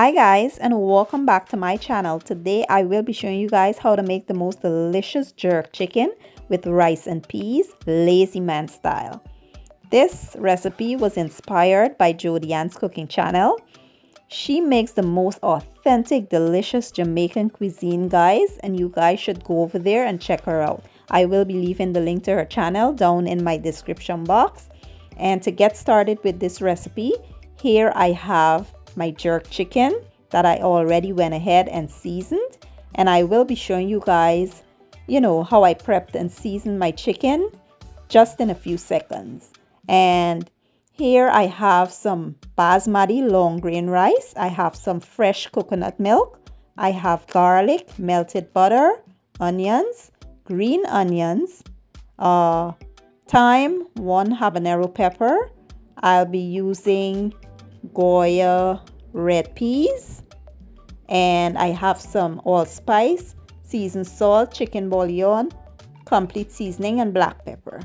Hi guys, and welcome back to my channel. Today I will be showing you guys how to make the most delicious jerk chicken with rice and peas, lazy man style. This recipe was inspired by Jodian's cooking channel. She makes the most authentic, delicious Jamaican cuisine, guys, and you guys should go over there and check her out. I will be leaving the link to her channel down in my description box. And to get started with this recipe, here I have my jerk chicken that I already went ahead and seasoned, and I will be showing you guys how I prepped and seasoned my chicken just in a few seconds. And here I have some basmati long grain rice, I have some fresh coconut milk, I have garlic, melted butter, onions, green onions, thyme, one habanero pepper. I'll be using Goya red peas, and I have some allspice, seasoned salt, chicken bouillon, complete seasoning, and black pepper.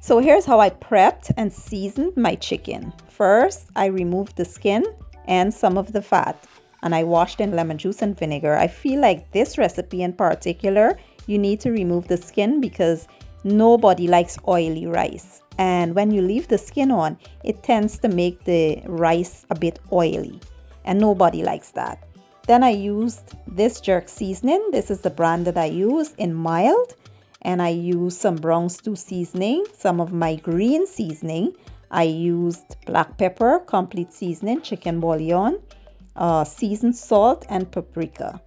So here's how I prepped and seasoned my chicken. First, I removed the skin and some of the fat, and I washed in lemon juice and vinegar. I feel like this recipe in particular, you need to remove the skin because nobody likes oily rice. And when you leave the skin on, it tends to make the rice a bit oily, and nobody likes that. Then I used this jerk seasoning. This is the brand that I use in mild. And I used some brown stew seasoning, some of my green seasoning. I used black pepper, complete seasoning, chicken bouillon, seasoned salt, and paprika.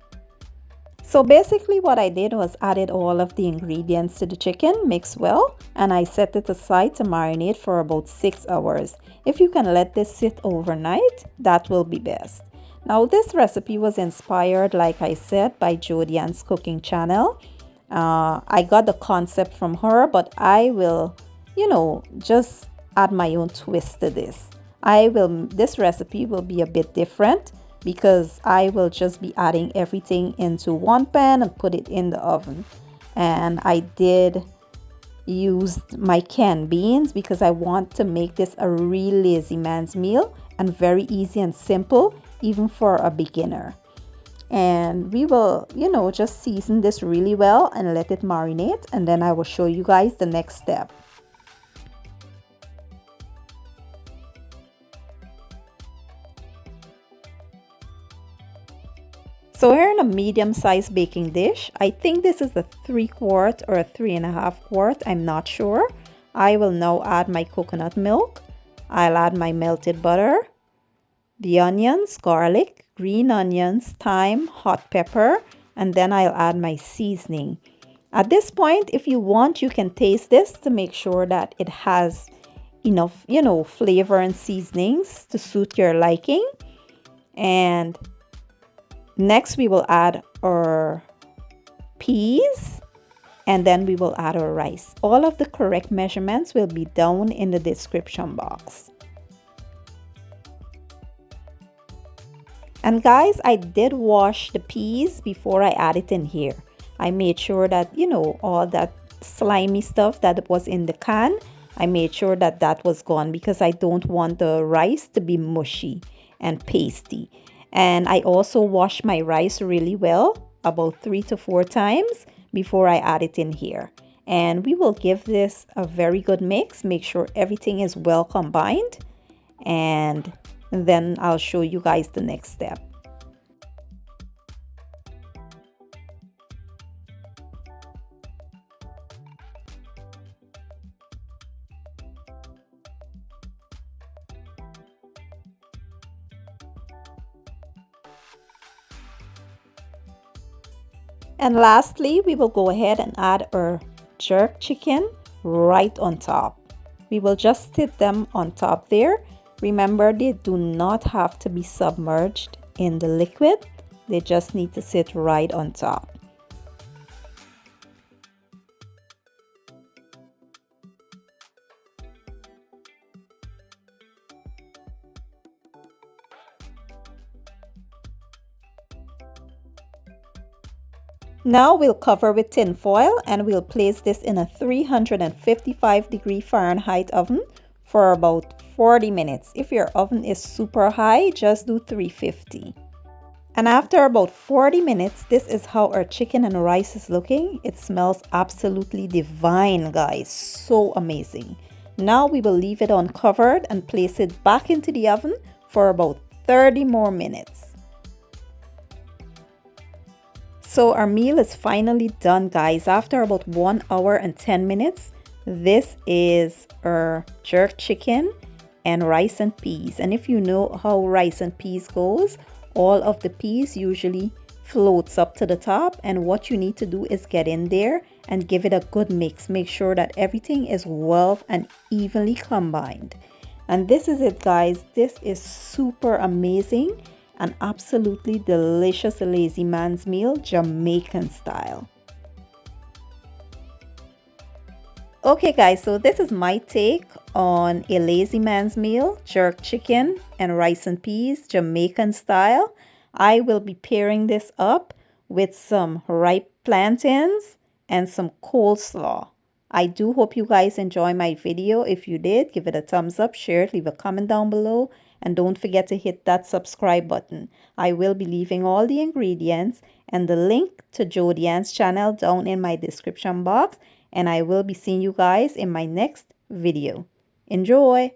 So basically what I did was added all of the ingredients to the chicken, mix well, and I set it aside to marinate for about 6 hours. If you can let this sit overnight, that will be best. Now this recipe was inspired, like I said, by Jodian's cooking channel. I got the concept from her, but I will, just add my own twist to this. This recipe will be a bit different, because I will just be adding everything into one pan and put it in the oven. And I did use my canned beans because I want to make this a real lazy man's meal and very easy and simple, even for a beginner. And we will, just season this really well and let it marinate, and then I will show you guys the next step. So here in a medium-sized baking dish, I think this is a 3/4 or a 3.5 quart, I'm not sure. I will now add my coconut milk. I'll add my melted butter, the onions, garlic, green onions, thyme, hot pepper, and then I'll add my seasoning. At this point, if you want, you can taste this to make sure that it has enough, flavor and seasonings to suit your liking. And next, we will add our peas, and then we will add our rice. All of the correct measurements will be down in the description box. And guys, I did wash the peas before I add it in here. I made sure that, all that slimy stuff that was in the can, I made sure that that was gone because I don't want the rice to be mushy and pasty. And I also wash my rice really well, about 3 to 4 times before I add it in here. And we will give this a very good mix. Make sure everything is well combined. And then I'll show you guys the next step. And lastly, we will go ahead and add our jerk chicken right on top. We will just sit them on top there. Remember, they do not have to be submerged in the liquid. They just need to sit right on top. Now we'll cover with tin foil and we'll place this in a 355-degree Fahrenheit oven for about 40 minutes. If your oven is super high, just do 350. And after about 40 minutes, this is how our chicken and rice is looking. It smells absolutely divine, guys. So amazing. Now we will leave it uncovered and place it back into the oven for about 30 more minutes. So our meal is finally done, guys. After about 1 hour and 10 minutes, this is our jerk chicken and rice and peas. And if you know how rice and peas goes, all of the peas usually floats up to the top, and what you need to do is get in there and give it a good mix. Make sure that everything is well and evenly combined. And this is it, guys. This is super amazing and absolutely delicious lazy man's meal, Jamaican style. Okay guys, so this is my take on a lazy man's meal, jerk chicken and rice and peas, Jamaican style. I will be pairing this up with some ripe plantains and some coleslaw. I do hope you guys enjoy my video. If you did, give it a thumbs up, share it, leave a comment down below, and don't forget to hit that subscribe button. I will be leaving all the ingredients and the link to Jodian's channel down in my description box, and I will be seeing you guys in my next video. Enjoy!